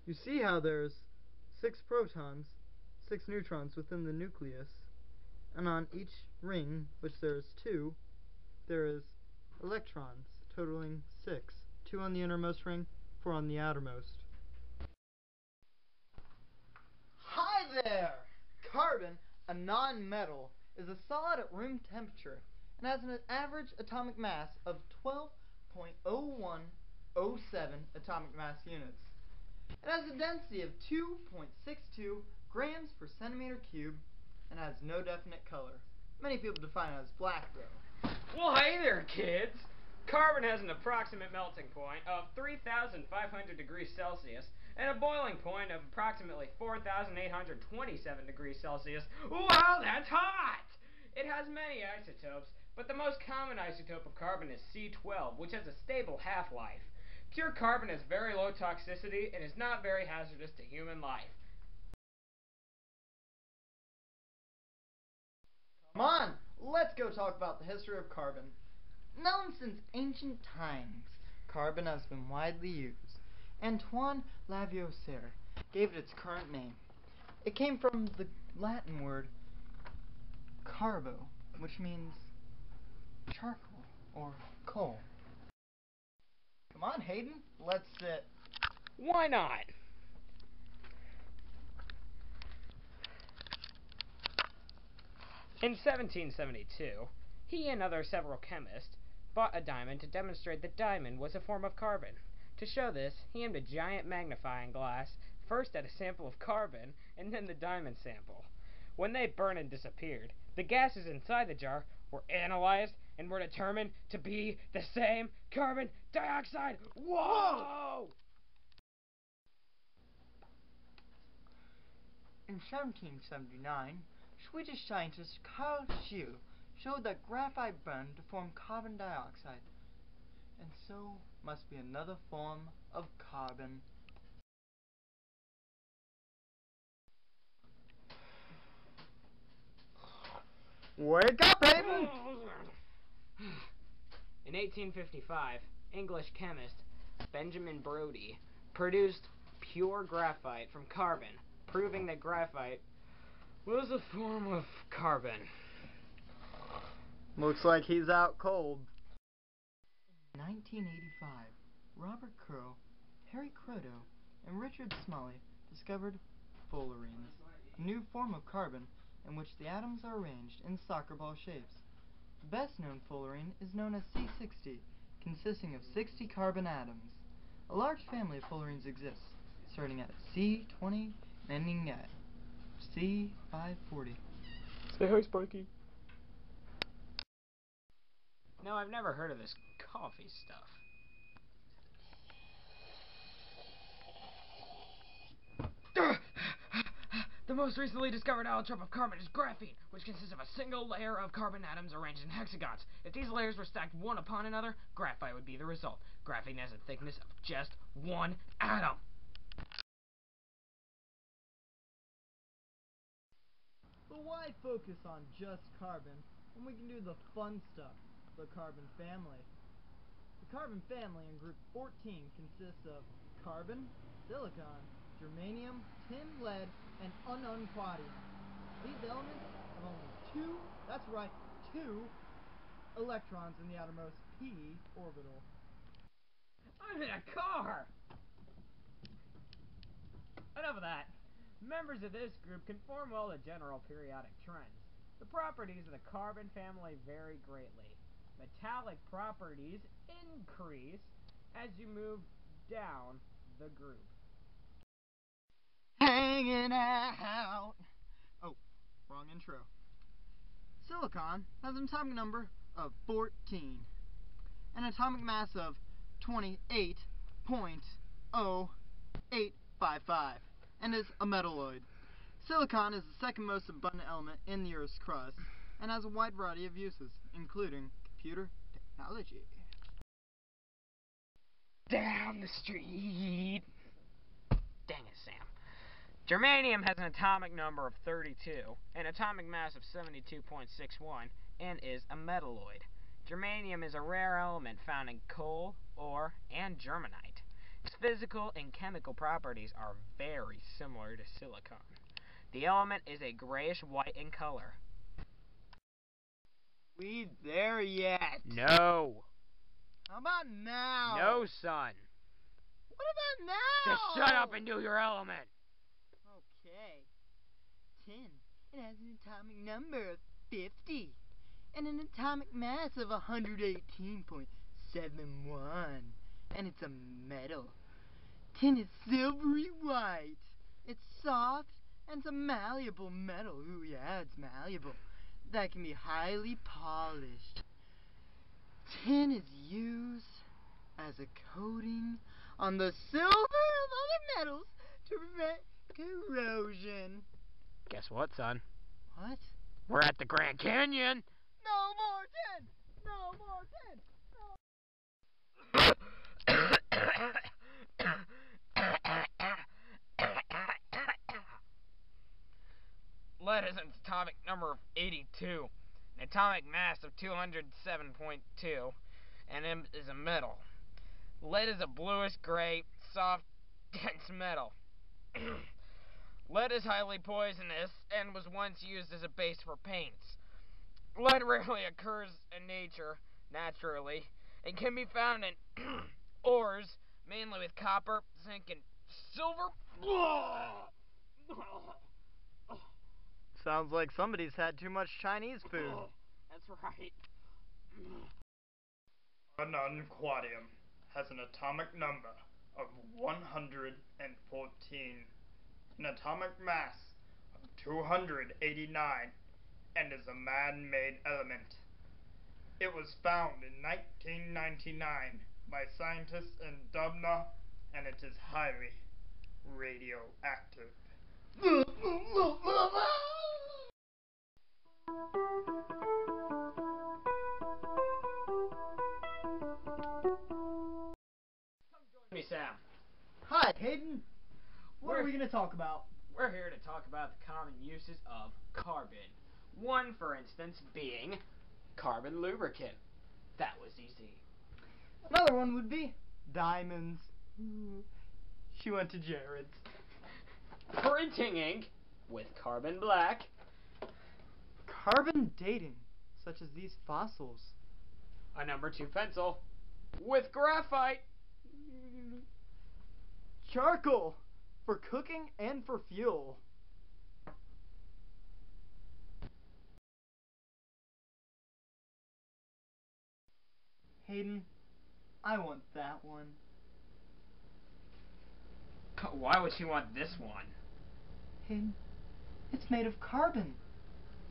You see how there's 6 protons, 6 neutrons within the nucleus, and on each ring, which there is 2, there is electrons, totaling 6. 2 on the innermost ring, 4 on the outermost. Hi there! Carbon, a non-metal, is a solid at room temperature and has an average atomic mass of 12.0107 atomic mass units. It has a density of 2.62 grams per centimeter cube and has no definite color. Many people define it as black, though. Well, hey there, kids! Carbon has an approximate melting point of 3,500 degrees Celsius and a boiling point of approximately 4,827 degrees Celsius. Wow, that's hot! It has many isotopes, but the most common isotope of carbon is C12, which has a stable half-life. Pure carbon has very low toxicity and is not very hazardous to human life. Come on, let's go talk about the history of carbon. Known since ancient times, carbon has been widely used. Antoine Lavoisier gave it its current name. It came from the Latin word carbo, which means charcoal or coal. Come on, Hayden, let's sit. Why not? In 1772, he and several chemists bought a diamond to demonstrate that diamond was a form of carbon. To show this, he aimed a giant magnifying glass first at a sample of carbon and then the diamond sample. When they burned and disappeared, the gases inside the jar were analyzed and were determined to be the same carbon dioxide. Whoa! In 1779, Swedish scientist Carl Scheele showed that graphite burned to form carbon dioxide, and so must be another form of carbon. Wake up, Hayden! In 1855, English chemist Benjamin Brodie produced pure graphite from carbon, proving that graphite was a form of carbon. Looks like he's out cold. In 1985, Robert Curl, Harry Kroto, and Richard Smalley discovered fullerenes, a new form of carbon in which the atoms are arranged in soccer ball shapes. The best known fullerene is known as C60, consisting of 60 carbon atoms. A large family of fullerenes exists, starting at C20 and ending at C540. Say hi, Sparky. No, I've never heard of this coffee stuff. The most recently discovered allotrope of carbon is graphene, which consists of a single layer of carbon atoms arranged in hexagons. If these layers were stacked one upon another, graphite would be the result. Graphene has a thickness of just one atom. But why focus on just carbon when we can do the fun stuff, the carbon family? The carbon family in group 14 consists of carbon, silicon, germanium, tin, lead, and ununquadium. These elements have only two electrons in the outermost p orbital. I'm in a car! Enough of that. Members of this group conform well to general periodic trends. The properties of the carbon family vary greatly. Metallic properties increase as you move down the group. Hanging out! Oh, wrong intro. Silicon has an atomic number of 14, an atomic mass of 28.0855, and is a metalloid. Silicon is the second most abundant element in the Earth's crust, and has a wide variety of uses, including computer technology. Down the street! Dang it, Sam. Germanium has an atomic number of 32, an atomic mass of 72.61, and is a metalloid. Germanium is a rare element found in coal, ore, and germanite. Its physical and chemical properties are very similar to silicon. The element is a grayish-white in color. We there yet? No. How about now? No, son. What about now? Just shut up and do your element. Okay. Tin. It has an atomic number of 50 and an atomic mass of 118.71. And it's a metal. Tin is silvery white. It's soft and it's a malleable metal. Ooh, yeah, it's malleable. That can be highly polished. Tin is used as a coating on the silver of other metals to prevent corrosion. Guess what, son? What? We're at the Grand Canyon. No more tin! No more tin! Lead has an atomic number of 82, an atomic mass of 207.2, and is a metal. Lead is a bluish-gray, soft, dense metal. Lead is highly poisonous and was once used as a base for paints. Lead rarely occurs in nature, naturally, and can be found in ores, mainly with copper, zinc, and silver. Sounds like somebody's had too much Chinese food. That's right. Unquadium has an atomic number of 114, an atomic mass of 289, and is a man-made element. It was found in 1999 by scientists in Dubna, and it is highly radioactive. Me, Sam. Hi, Hayden. What are we going to talk about? We're here to talk about the common uses of carbon. One, for instance, being carbon lubricant. That was easy. Another one would be diamonds. She went to Jared's. Printing ink with carbon black. Carbon dating, such as these fossils. A number 2 pencil with graphite. Charcoal, for cooking and for fuel. Hayden, I want that one. Why would you want this one? Hayden, it's made of carbon.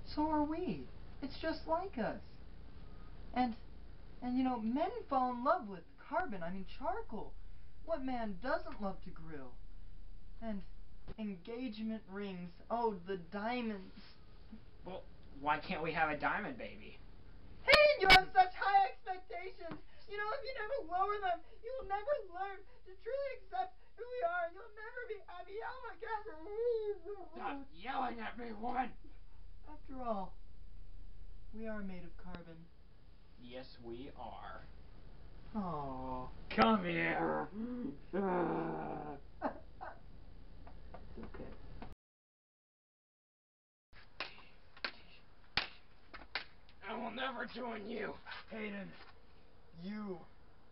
So are we. It's just like us. And you know, men fall in love with carbon, charcoal. What man doesn't love to grill? And engagement rings. Oh, the diamonds. Well, why can't we have a diamond baby? Hayden, you have such high expectations. You know, if you never lower them, you will never learn to truly accept who we are. You'll never be happy. Oh my gosh. Stop yelling at me, woman! After all, we are made of carbon. Yes, we are. Oh. Come here. It's okay. I will never join you. Hayden, you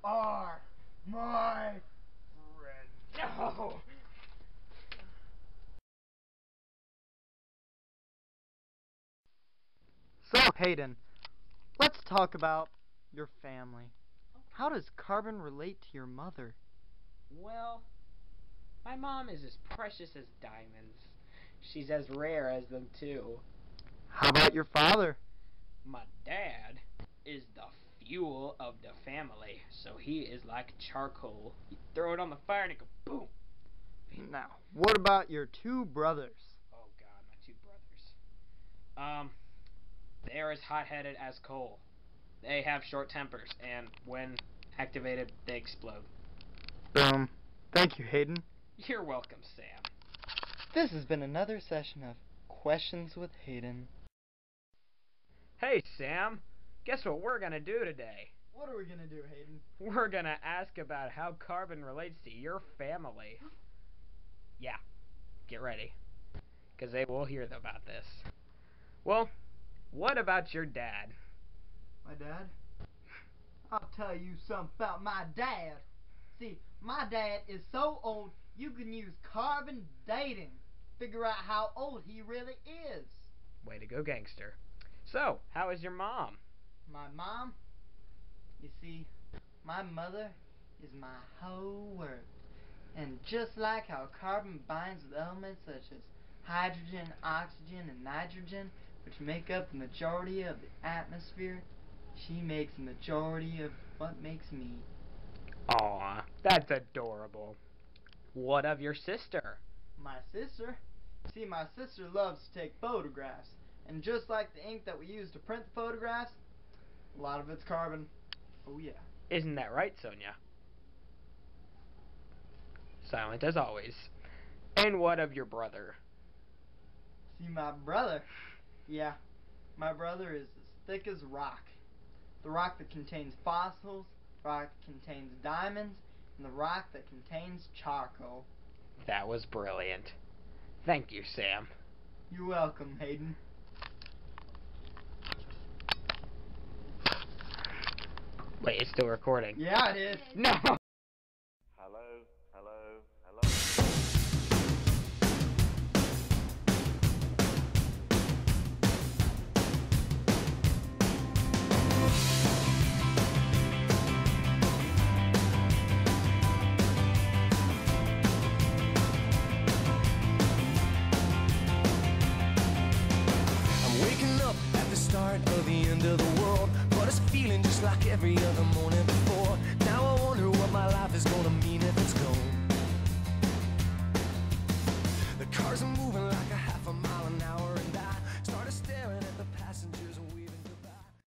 are my friend. No. So, Hayden, let's talk about your family. How does carbon relate to your mother? Well, my mom is as precious as diamonds. She's as rare as them, too. How about your father? My dad is the fuel of the family, so he is like charcoal. You throw it on the fire and it goes boom. Now, what about your two brothers? Oh God, my two brothers. They're as hot-headed as coal. They have short tempers, and when activated, they explode. Boom. Thank you, Hayden. You're welcome, Sam. This has been another session of Questions with Hayden. Hey, Sam. Guess what we're gonna do today? What are we gonna do, Hayden? We're gonna ask about how carbon relates to your family. Yeah, get ready, because they will hear about this. Well, what about your dad? My dad? I'll tell you something about my dad. See, my dad is so old, you can use carbon dating. Figure out how old he really is. Way to go, gangster. So, how is your mom? My mom? You see, my mother is my whole world. And just like how carbon binds with elements such as hydrogen, oxygen, and nitrogen, which make up the majority of the atmosphere, she makes the majority of what makes me. Aw, that's adorable. What of your sister? My sister? See, my sister loves to take photographs. And just like the ink that we use to print the photographs, a lot of it's carbon. Oh yeah. Isn't that right, Sonia? Silent as always. And what of your brother? See, my brother? Yeah, my brother is as thick as rock. The rock that contains fossils, the rock that contains diamonds, and the rock that contains charcoal. That was brilliant. Thank you, Sam. You're welcome, Hayden. Wait, it's still recording. Yeah, it is. No! Hello, hello, hello. I'm waking up at the start of the end of the world, but it's feeling just like every other morning